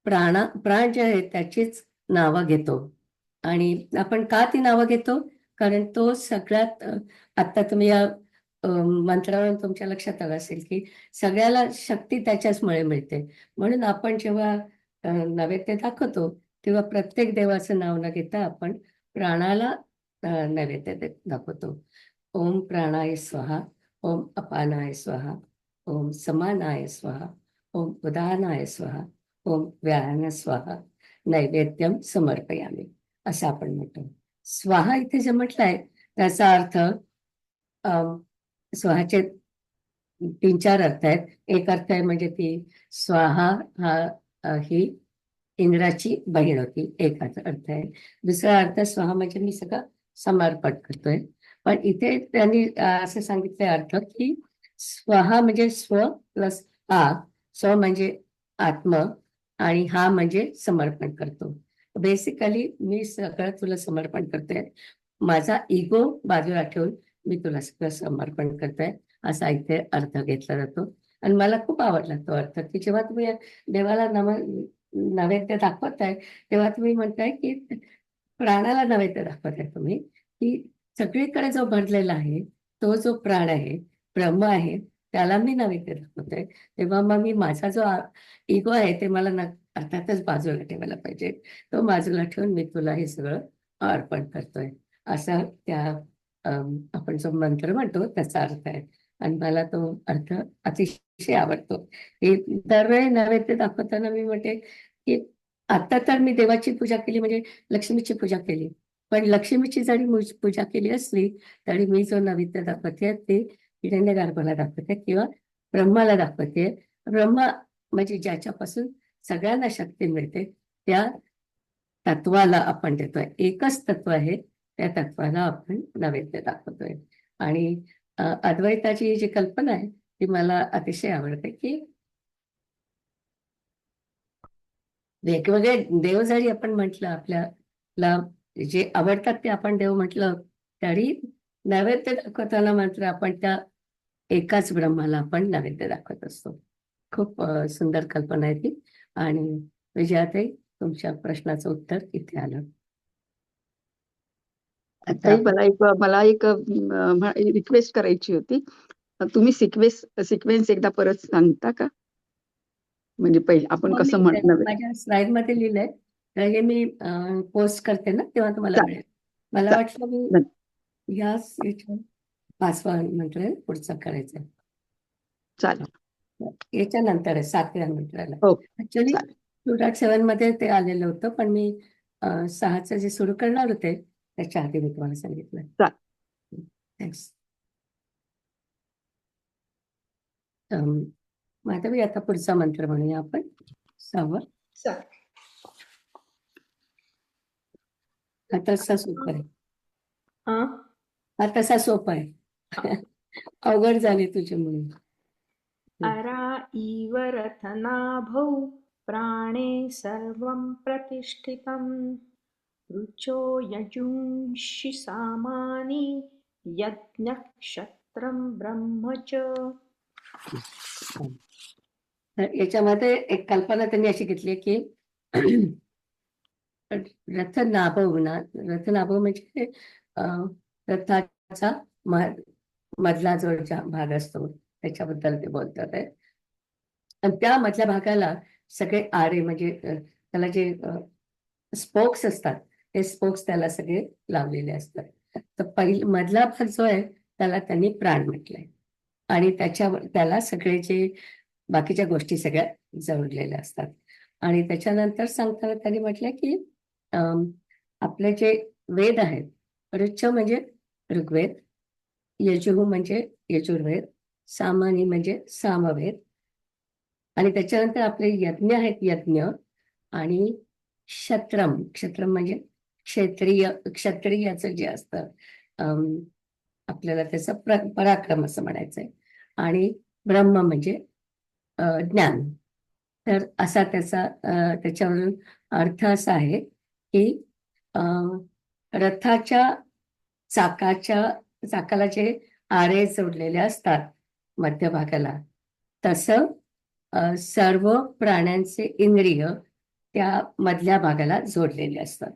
Speaker 2: प्राण जे आहेत त्याचीच नावं घेतो. आणि आपण का ती नावं घेतो? कारण तो सगळ्यात आता तुम्ही या मंत्रावरून तुमच्या लक्षात आलं असेल की सगळ्याला शक्ती त्याच्याचमुळे मिळते. म्हणून आपण जेव्हा नैवेद्य दाखवतो तेव्हा प्रत्येक देवाचं नाव न घेता आपण प्राणाला नैवेद्य दाखवतो. ओम प्राणाय स्वाहा, ओम अपानाय स्वाहा, ओम समानाय स्वाहा, ओम उदानाय स्वाहा, ओम व्यायान स्वाहा, नैवेद्यम समर्पयामी असं आपण म्हणतो. स्वाहा इथे जे म्हटलंय त्याचा अर्थ स्वाहाचे 3-4 अर्थ आहेत. एक अर्थ आहे म्हणजे ती स्वाहा ही इंद्राची बहीण होती, एक अर्थ आहे. दुसरा अर्थ स्वाहा म्हणजे मी सगळं समर्पण करतोय. पण इथे त्यांनी असं सांगितलंय अर्थ की स्वाहा म्हणजे स्व प्लस आ, स्व म्हणजे आत्म आणि हा म्हणजे समर्पण करतो. बेसिकली मी सगळं तुला समर्पण करतोय. माझा इगो बाजूला ठेवून मी तुला सगळं समर्पण करतोय असा इथे अर्थ घेतला जातो. आणि मला खूप आवडला तो अर्थ की जेव्हा तुम्ही देवाला नैवेद्य दाखवताय तेव्हा तुम्ही म्हणताय की प्राणाला नैवेद्य दाखवताय तुम्ही की सगळीकडे जो भरलेला आहे तो जो प्राण आहे, ब्रह्म आहे, त्याला मी नैवेद्य दाखवतोय. तेव्हा मग मी माझा जो इगो आहे ते मला अर्थातच बाजूला ठेवायला पाहिजे. तो बाजूला ठेवून मी तुला हे सगळं अर्पण करतोय असा त्या आपण जो मंत्र म्हणतो त्याचा अर्थ आहे. आणि मला तो अर्थ अतिशय आवडतो. हे दरवेळी नैवेद्य दाखवताना मी म्हणते की आता तर मी देवाची पूजा केली म्हणजे लक्ष्मीची पूजा केली. पण लक्ष्मीची जरी पूजा केली असली तरी मी जो नैवेद्य दाखवते ते हिरण्यगर्भाला दाखवते किंवा ब्रह्माला दाखवते. ब्रह्मा म्हणजे ज्याच्यापासून सगळ्यांना शक्ती मिळते त्या तत्वाला आपण देतोय. एकच तत्व आहे त्या तत्वाला आपण नैवेद्य दाखवतोय. आणि अद्वैताची जी कल्पना आहे ती मला अतिशय आवडते की वेगवेगळे देव जरी आपण म्हटलं आपल्याला जे आवडतात ते आपण देव म्हटलं तरी नैवेद्य दाखवताना मात्र आपण त्या एकाच ब्रह्माला आपण नैवेद्य दाखवत असतो. खूप सुंदर कल्पना आहे ती. आणि विजयाताई तुमच्या प्रश्नाचं उत्तर इथे आलं. आता
Speaker 4: ताई मला एक रिक्वेस्ट करायची होती. तुम्ही सिक्वेन्स एकदा परत सांगता का? म्हणजे पहिले आपण कसं म्हणणार?
Speaker 2: माझ्या स्लाइड मध्ये लिहिलंय तर हे मी पोस्ट करते ना तेव्हा तुम्हाला मिळेल. मला वाटलं मी या 5वा मंत्र पुढचा करायचा.
Speaker 4: चालेल.
Speaker 2: याच्यानंतर आहे 7व्या मंत्राला.
Speaker 4: हो,
Speaker 2: ऍक्च्युली 2.7 मध्ये ते आलेलं होतं पण मी 6चं जे सुरू करणार होते त्याच्या आधी मी तुम्हाला सांगितलं. थँक्स. माधवी आता पुढचा मंत्र म्हणूया आपण 6वा. हा तसा सोपा आहे. हा तसा सोपा आहे. अवघड झाले तुझे म्हणून.
Speaker 1: अरा इव रथनाभौ प्राणे सर्वं प्रतिष्ठितं ऋचो यजुंषि सामानि यज्ञक्षत्रं ब्रह्म च.
Speaker 2: याच्यामध्ये एक कल्पना त्यांनी अशी घेतली की रथनाभव म्हणजे रथाचा मधला जो भाग असतो त्याच्याबद्दल ते बोलतात आहे. आणि त्या मधल्या भागाला सगळे आरे म्हणजे त्याला जे स्पोक्स असतात ते स्पोक्स त्याला सगळे लावलेले असतात. तर मधला भाग जो आहे त्याला त्यांनी प्राण म्हटलंय आणि त्याला सगळे जे बाकीच्या गोष्टी सगळ्या जोडलेल्या असतात. आणि त्याच्यानंतर सांगताना त्यांनी म्हटलंय की आपले जे वेद आहेत, ऋच म्हणजे ऋग्वेद, यजुः म्हणजे यजुर्वेद, सामानी म्हणजे सामवेद, आणि त्याच्यानंतर आपले यज्ञ आहेत, यज्ञ, आणि क्षत्रम म्हणजे क्षत्रियाचं जे असतं, आपल्याला त्याचं पराक्रम असं म्हणायचंय, आणि ब्रह्म म्हणजे ज्ञान. तर असा त्याच्यावरून अर्थ असा आहे की रथाच्या चाकाला जे आरे जोडलेले असतात मध्यभागाला, तसं सर्व प्राण्यांचे इंद्रिय त्या मधल्या भागाला जोडलेले असतात.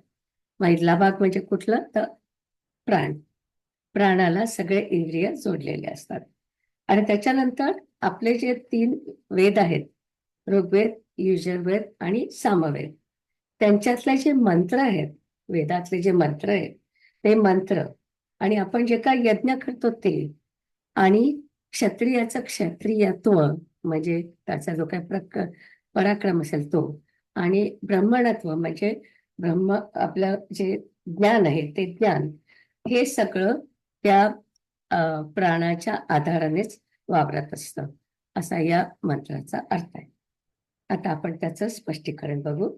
Speaker 2: मधला भाग म्हणजे कुठलं, तर प्राणाला सगळे इंद्रिय जोडलेले असतात. आणि त्याच्यानंतर आपले जे 3 वेद आहेत, ऋग्वेद, यजुर्वेद आणि सामवेद, त्यांच्यातले जे मंत्र आहेत, वेदातले जे मंत्र आहेत ते मंत्र, आणि आपण जे काय यज्ञ करतो ते, आणि क्षत्रियाचं क्षत्रियत्व म्हणजे त्याचा जो काही पराक्रम असेल तो, आणि ब्रह्मणत्व म्हणजे ब्रह्म, आपलं जे ज्ञान आहे ते ज्ञान, हे सगळं त्या प्राणाच्या आधारानेच वावरत असतं, असा या मंत्राचा अर्थ आहे. आता आपण त्याचं स्पष्टीकरण बघू.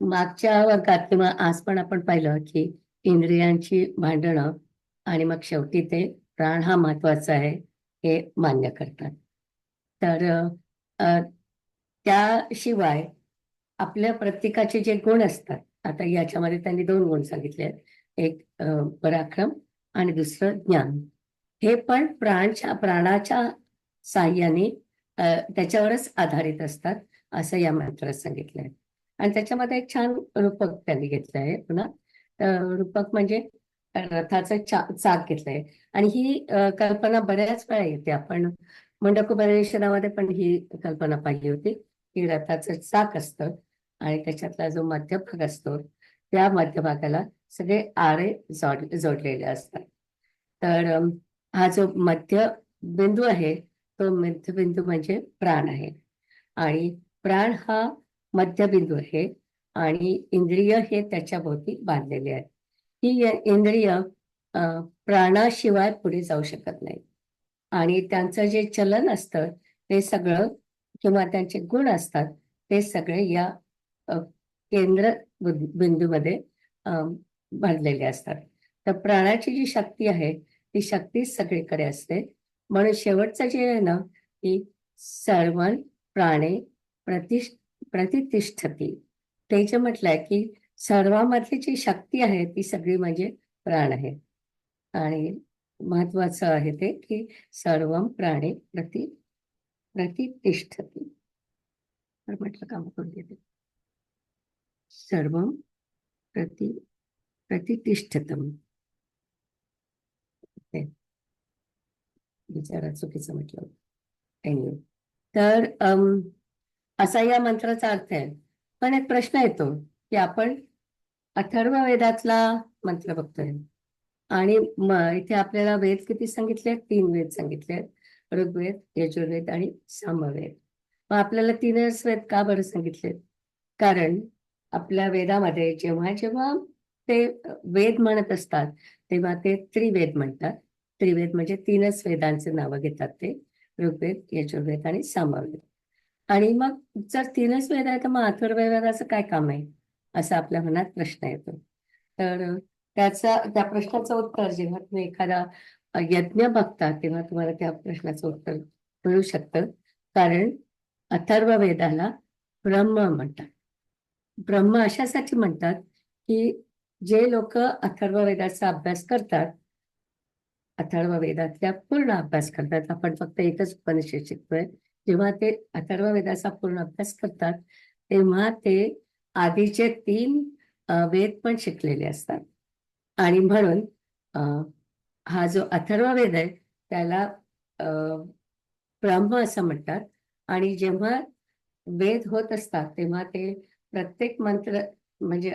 Speaker 2: मागच्या वर्गात किंवा आज पण आपण पाहिलं की इंद्रियांची भांडणं, आणि मग शेवटी ते प्राण हा महत्वाचा आहे हे मान्य करतात. तर त्याशिवाय आपल्या प्रत्येकाचे जे गुण असतात, आता याच्यामध्ये त्यांनी 2 गुण सांगितले आहेत, एक पराक्रम आणि दुसरं ज्ञान. हे पण प्राणाच्या साह्याने त्याच्यावरच आधारित असतात, असं या मंत्रात सांगितलंय. आणि त्याच्यामध्ये एक छान रूपक त्यांनी घेतलं आहे. पुन्हा रूपक म्हणजे रथाचं चाक घेतलंय, आणि ही कल्पना बऱ्याच वेळा येते. आपण मुंडकोपनिषदामध्ये पण ही कल्पना पाहिली होती की रथाचं चाक असतं, आणि त्याच्यातला जो मध्यभाग असतो त्या मध्यभागाला सगळे आरे जोडलेले असतात. तर हा जो मध्य बिंदू आहे तो मध्यबिंदू म्हणजे प्राण आहे, आणि प्राण हा मध्यबिंदू आहे, आणि इंद्रिय हे त्याच्या भोवती बांधलेले आहेत. ही इंद्रिय प्राणाशिवाय पुढे जाऊ शकत नाही, आणि त्यांचं जे चलन असतं ते सगळं, किंवा त्यांचे गुण असतात ते सगळे या केंद्र बिंदूमध्ये भरलेले असतात. तर प्राणाची जी शक्ती आहे ती शक्ती सगळीकडे असते. म्हणून शेवटचं जे आहे ना, की सर्वं प्राणे प्रतिष्ठती, ते जे म्हटलंय की सर्वांमधली जी शक्ती आहे ती सगळी म्हणजे प्राण आहे. आणि महत्वाचं आहे ते की सर्वं प्राणे प्रतिष्ठती. तर म्हटलं काम करून घेते. सर्वं प्रतिष्ठतम. विचारा चुकीचं म्हटलं. एनिवे, तर असा या मंत्राचा अर्थ आहे. पण एक प्रश्न येतो की आपण अथर्व वेदातला मंत्र बघतोय, आणि इथे आपल्याला वेद किती सांगितले? 3 वेद सांगितले, ऋग्वेद, यजुर्वेद आणि सामवेद. मग आपल्याला 3च वेद का बरं सांगितले? कारण आपल्या वेदामध्ये जेव्हा जेव्हा ते वेद म्हणत असतात तेव्हा ते त्रिवेद म्हणतात. त्रिवेद म्हणजे 3च वेदांचे नावं घेतात ते, ऋग्वेद, यजुर्वेद आणि सामवेद. आणि मग जर 3च वेद आहे तर मग अथर्ववेदाचं काय काम आहे, असा आपल्या मनात प्रश्न येतो. तर त्या प्रश्नाचं उत्तर जेव्हा तुम्ही एखादा यज्ञ बघता तेव्हा तुम्हाला त्या प्रश्नाचं उत्तर मिळू शकतं. कारण अथर्व वेदाला ब्रह्म म्हणतात. ब्रह्म अशासाठी म्हणतात की जे लोक अथर्व वेदाचा अभ्यास करतात, अथर्व वेदातल्या पूर्ण अभ्यास करतात, आपण फक्त एकच उपनिषद शिकतोय, जेव्हा ते अथर्व वेदाचा पूर्ण अभ्यास करतात तेव्हा ते आधीचे 3 वेद पण शिकलेले असतात. आणि म्हणून हा जो अथर्व वेद आहे त्याला ब्रह्म असं म्हणतात. आणि जेव्हा वेद होत असतात तेव्हा ते प्रत्येक मंत्र, म्हणजे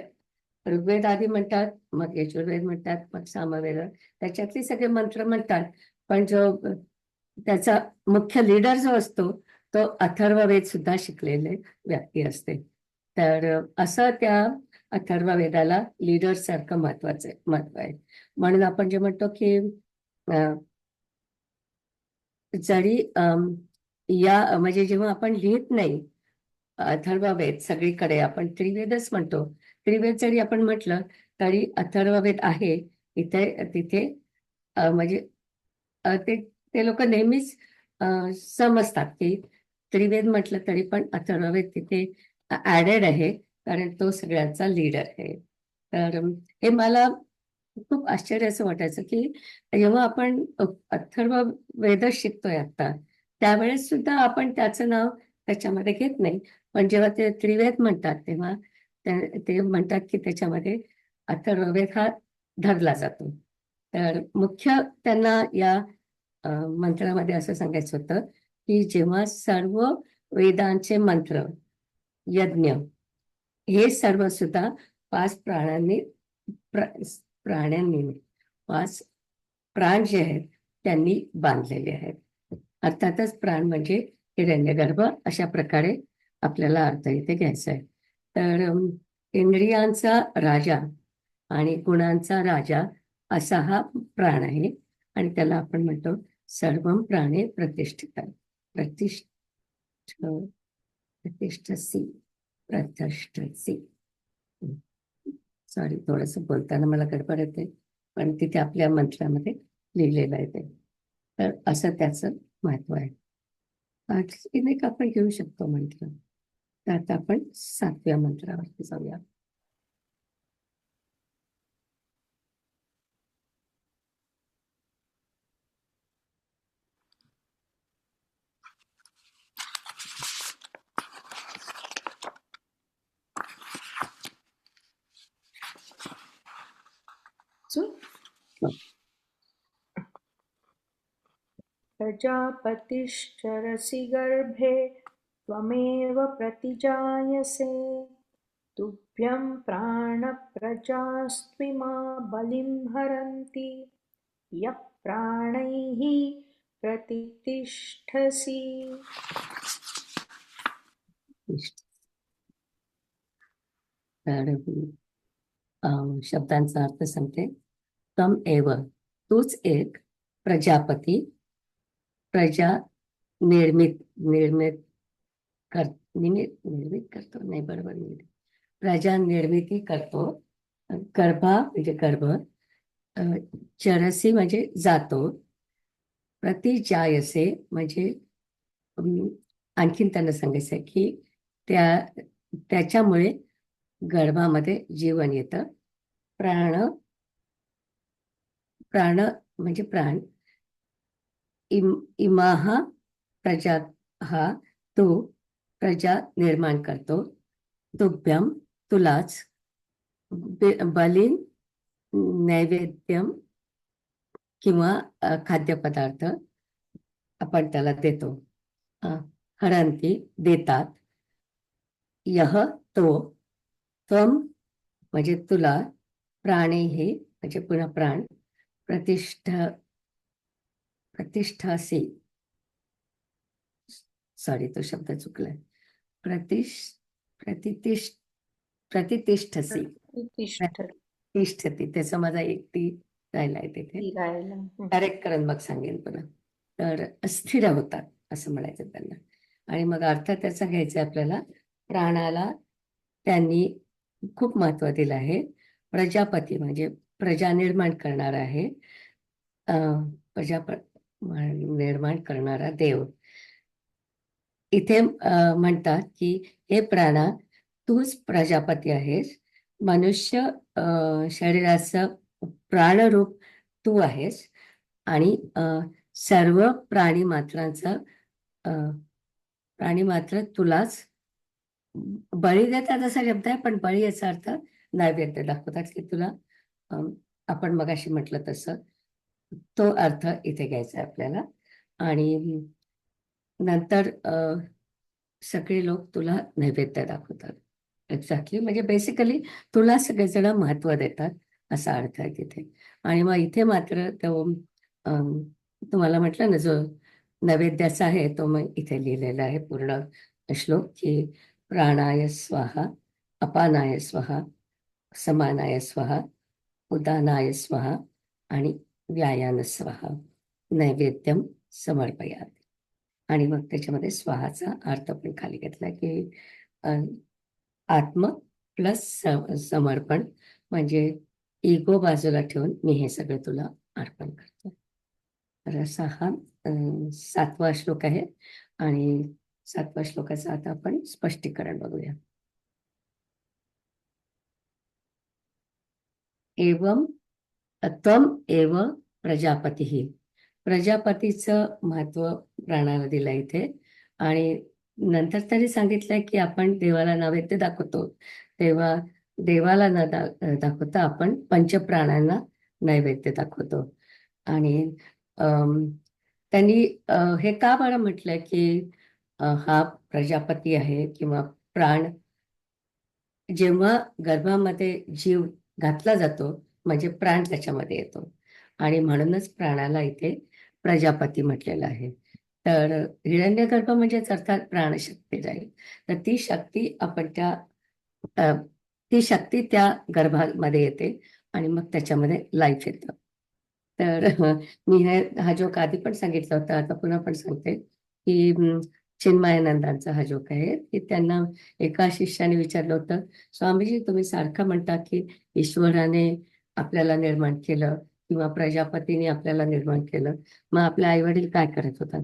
Speaker 2: ऋग्वेद आधी म्हणतात, मग यजुर्वेद म्हणतात, मग सामवेद, त्याच्यातले सगळे मंत्र म्हणतात. पण जो त्याचा मुख्य लीडर जो असतो तो अथर्ववेद सुद्धा शिकलेले व्यक्ती असते. तर असं त्या अथर्ववेदाला लीडर सारखं महत्व आहे. म्हणून आपण जे म्हणतो की जरी या म्हणजे जेव्हा आपण लिहित नाही अथर्ववेद सगळीकडे आपण त्रिवेदच म्हणतो. त्रिवेद जरी आपण म्हटलं तरी अथर्ववेद आहे इथे तिथे म्हणजे ते ते लोक नेहमीच समजतात की त्रिवेद म्हटलं तरी पण अथर्ववेद तिथे ऍडेड आहे कारण तो सगळ्यांचा लीडर आहे. तर हे मला खूप आश्चर्य असं वाटायचं की जेव्हा आपण अथर्ववेद शिकतोय आता त्यावेळेस सुद्धा आपण त्याचं नाव त्याच्यामध्ये घेत नाही. पण जेव्हा ते त्रिवेद म्हणतात तेव्हा ते म्हणतात की त्याच्यामध्ये अथर्ववेद हा धरला जातो. तर मुख्य त्यांना या मंत्रामध्ये असं सांगायचं होतं की जेव्हा सर्व वेदांचे मंत्र यज्ञ हे सर्व सुद्धा 5 प्राण्यांनी 5 प्राण जे आहेत त्यांनी बांधलेले आहेत. अर्थातच प्राण म्हणजे हिरण्यगर्भ अशा प्रकारे आपल्याला अर्थ इथे घ्यायचा आहे. तर इंद्रियांचा राजा आणि गुणांचा राजा असा हा प्राण आहे आणि त्याला आपण म्हणतो सर्वम प्राणे प्रतिष्ठित प्रतिष्ठसी प्रतिष्ठसी. सॉरी थोडंसं बोलताना मला गडबड येते पण तिथे आपल्या मंत्रामध्ये लिहिलेलं आहे ते. तर असं त्याचं महत्व आहे. एक आपण घेऊ शकतो मंत्र. तर आता आपण 7व्या मंत्रावरती जाऊया.
Speaker 1: प्रजापतिश्चरसि गर्भे त्वमेव प्रतिजायसे तुभ्यं प्राणप्रजास्त्विमा बलिं हरन्ति यः प्राणैः प्रतितिष्ठसि.
Speaker 2: शब्दांचा अर्थ सांगते. तम एव तूच एक प्रजापती प्रजा निर्मित करतो नाही बरोबर प्रजा निर्मिती करतो. गर्भा म्हणजे गर्भ चरसी म्हणजे जातो. प्रतिजायसे म्हणजे आणखीन त्यांना सांगायचं की त्याच्यामुळे गर्भामध्ये जीवन येतं. प्राण म्हणजे प्राण. इमाहा प्रजा हा तो प्रजा निर्माण करतो. तुभ्यम तुलाच बलिन नैवेद्यम किंवा खाद्यपदार्थ आपण त्याला देतो. हरंती देतात. यह तो त्वम म्हणजे तुला प्राणे हे म्हणजे पुन्हा प्राण प्रतिष्ठासी सॉरी तो शब्द चुकलाय. प्रतिष्ठसी तिष्ठती त्याचा माझा एकटी राहिला आहे तिथे करेक्ट करून मग सांगेन पुन्हा. तर स्थिर होतात असं म्हणायचं त्यांना. आणि मग अर्थ त्याचा घ्यायचा आपल्याला. प्राणाला त्यांनी खूप महत्व दिलं आहे. प्रजापती म्हणजे प्रजा निर्माण करणारा आहे. निर्माण करणारा देव. इथे म्हणतात की हे प्राणा तूच प्रजापती आहेस. मनुष्य शरीराचं प्राणरूप तू आहेस आणि सर्व प्राणी मात्र तुलाच बळी देतात असा शब्द आहे. पण बळी याचा अर्थ नैवेद्य दाखवतात की तुला आपण मगाशी म्हटलं तसं तो अर्थ इथे घ्यायचा आहे आपल्याला. आणि नंतर सगळे लोक तुला नैवेद्य दाखवतात. एक्झॅक्टली म्हणजे बेसिकली तुला सगळेजण महत्व देतात असा अर्थ आहे तिथे. आणि मग इथे मात्र तो तुम्हाला म्हटलं ना, जो नैवेद्याचा आहे तो मग इथे लिहिलेला आहे पूर्ण श्लोक, की प्राणाय स्वाहा, अपानाय स्वाहा, समानाय स्वाहा, उदानाय स्वाहा आणि व्यायान स्वाहा नैवेद्यम समर्पयात. आणि मग त्याच्यामध्ये स्वाहाचा अर्थ पण खाली घेतला, की अ, आत्म प्लस समर्पण, म्हणजे इगो बाजूला ठेवून मी हे सगळं तुला अर्पण करतो. तर असा हा 7वा श्लोक आहे. आणि 7व्या श्लोकाचं आता आपण स्पष्टीकरण बघूया. एवम त्वम एव प्रजापती. प्रजापतीचं महत्व प्राणाला दिलं इथे. आणि नंतर त्यांनी सांगितलंय की आपण देवाला नैवेद्य दाखवतो, तेव्हा देवाला न दाखवता आपण पंचप्राणांना नैवेद्य दाखवतो. आणि त्यांनी हे का बरं म्हटलंय की हा प्रजापती आहे किंवा प्राण, जेव्हा गर्भामध्ये जीव घातला जातो म्हणजे प्राण त्याच्यामध्ये येतो, आणि म्हणूनच प्राणाला इथे प्रजापती म्हटलेलं आहे. तर हिरण्यगर्भ म्हणजेच अर्थात प्राणशक्ती राहील. तर ती शक्ती आपण ती शक्ती त्या गर्भामध्ये येते आणि मग त्याच्यामध्ये लाईफ येतं. तर मी हा जोक आधी पण सांगितला होता, आता पुन्हा पण सांगते, की चिन्मयानंदांचा हा जोक आहे, की त्यांना एका शिष्याने विचारलं होतं, स्वामीजी तुम्ही सारखं म्हणता की ईश्वराने आपल्याला निर्माण केलं किंवा प्रजापतीने आपल्याला निर्माण केलं, मग आपले आई वडील काय करत होतात?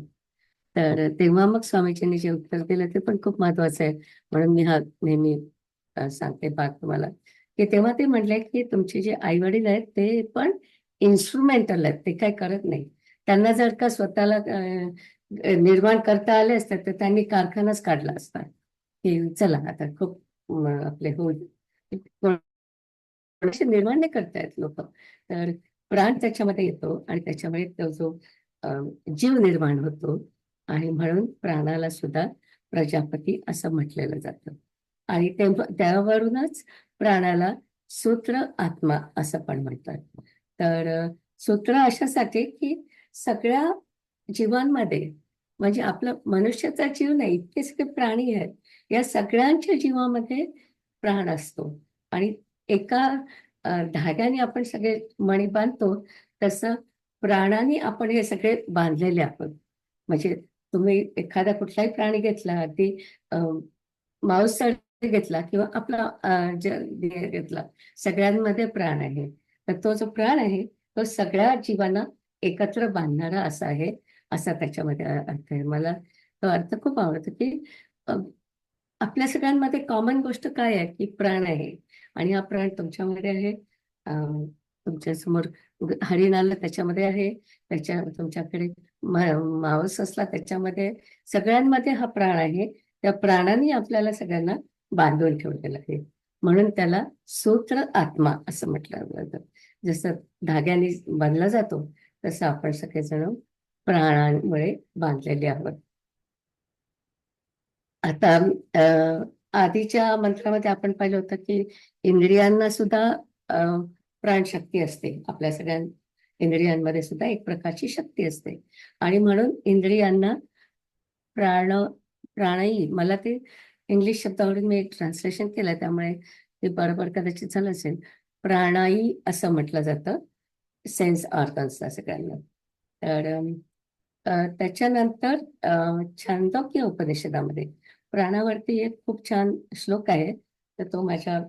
Speaker 2: तर तेव्हा मग स्वामीजींनी जे उत्तर दिलं ते पण खूप महत्वाचं आहे, म्हणून मी हा नेहमी सांगते भाग तुम्हाला, की तेव्हा ते म्हणले की तुमचे जे आई वडील आहेत ते पण इन्स्ट्रुमेंटल आहेत, ते काय करत नाही. त्यांना जर का स्वतःला निर्माण करता आले असतात तर त्यांनी कारखानाच काढला असता, की चला आता खूप आपले हो थोडेसे निर्माण नाही करतायत लोक. तर प्राण त्याच्यामध्ये येतो आणि त्याच्यामुळे तो जो जीव निर्माण होतो, आणि म्हणून प्राणाला सुद्धा प्रजापती असं म्हटलेलं जातं. आणि त्यावरूनच प्राणाला सूत्र आत्मा असं पण म्हणतात. तर सूत्र अशासाठी की सगळ्या जीवांमध्ये, म्हणजे आपलं मनुष्याचा जीव नाही, इतके सगळे प्राणी आहेत, या सगळ्यांच्या जीवामध्ये प्राण असतो. आणि एका धाग्याने आपण सगळे मणी बांधतो, तसं प्राणाने आपण हे सगळे बांधलेले आहोत. म्हणजे तुम्ही एखादा कुठलाही प्राणी घेतला, अगदी मांस घेतला किंवा आपला घेतला, सगळ्यांमध्ये प्राण आहे. तर तो जो प्राण आहे तो सगळ्या जीवांना एकत्र बांधणारा असा आहे, असा त्याच्यामध्ये अर्थ आहे. मला तो अर्थ खूप आवडतो, की आपल्या सगळ्यांमध्ये कॉमन गोष्ट काय आहे, की प्राण आहे. आणि हा प्राण तुमच्यामध्ये आहे, तुमच्या समोर हरिण आलं त्याच्यामध्ये आहे, तुमच्याकडे मांस असला त्याच्यामध्ये, सगळ्यांमध्ये हा प्राण आहे. त्या प्राणाने आपल्याला सगळ्यांना बांधून ठेवलेलं आहे, म्हणून त्याला सूत्र आत्मा असं म्हटलं जातं. जसं धाग्याने बांधला जातो तसं आपण सगळेजण प्राणांमुळे बांधलेले आहोत. आता आधीच्या मंत्रामध्ये आपण पाहिलं होतं की इंद्रियांना सुद्धा प्राणशक्ती असते. आपल्या सगळ्या इंद्रियांमध्ये सुद्धा एक प्रकारची शक्ती असते, आणि म्हणून इंद्रियांना प्राणही, मला ते इंग्लिश शब्दावरून मी ट्रान्सलेशन केलं त्यामुळे ते बरोबर कदाचित झालं असेल, प्राणाई असं म्हटलं जातं सेन्स ऑर्गन्सला सगळ्यांना. तर त्याच्यानंतर छांदोग्य उपनिषदामध्ये प्राणावरती एक खूप छान श्लोक आहे, तर तो माझ्या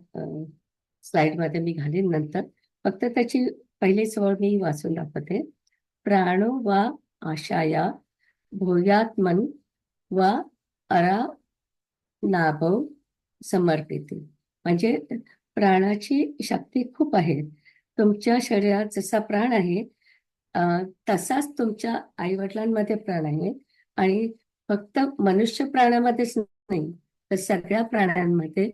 Speaker 2: स्लाइडमध्ये मी घालीन नंतर. फक्त त्याची पहिलीच ओळ मी वाचून दाखवते. प्राणो वा आशाया भूयात्मन वा अरा नाभव समर्पिते. म्हणजे प्राणाची शक्ती खूप आहे. तुमच्या शरीरात जसा प्राण आहे तसाच तुमच्या आईवडिलांमध्ये प्राण आहे. आणि फक्त मनुष्य प्राण्यामध्येच नाही, तर सगळ्या प्राण्यांमध्ये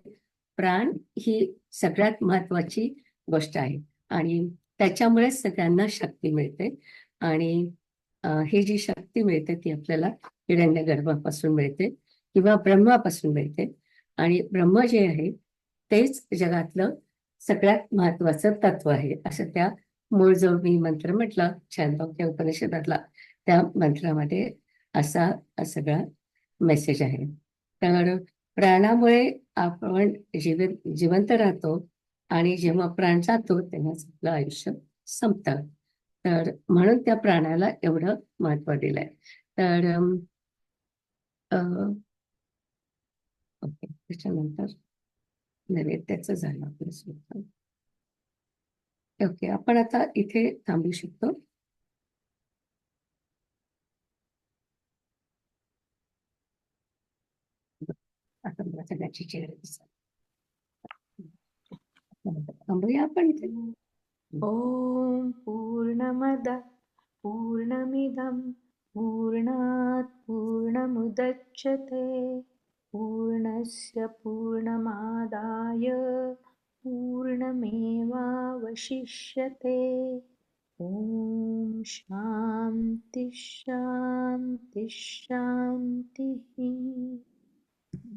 Speaker 2: प्राण ही सगळ्यात महत्वाची गोष्ट आहे. आणि त्याच्यामुळेच सगळ्यांना शक्ती मिळते. आणि ही जी शक्ती मिळते ती आपल्याला हिरण्यगर्भापासून मिळते किंवा ब्रह्मापासून मिळते. आणि ब्रह्म जे आहे तेच जगातलं सगळ्यात महत्वाचं तत्व आहे, असं त्या मूळ जो मी मंत्र म्हटला छांदोग्य उपनिषदातला, त्या मंत्रामध्ये असा सगळा मेसेज आहे. तर प्राणामुळे आपण जिवंत राहतो आणि जेव्हा प्राण जातो तेव्हाच आपलं आयुष्य संपतं. तर म्हणून त्या प्राणाला एवढं महत्व दिलंय. तर ओके, त्याच्यानंतर नैवेद्याचं झालं आपलं स्वतः. ओके, आपण आता इथे थांबू शकतो. आता मला सगळ्याची चेहरे दिसतात. थांबूया आपण इथे.
Speaker 1: ॐ पूर्णमदः पूर्णमिदं पूर्णात् पूर्णमुदच्यते पूर्णस्य पूर्णमादाय पूर्णमेवावशिष्यते. ॐ शान्ति शान्ति शान्तिः.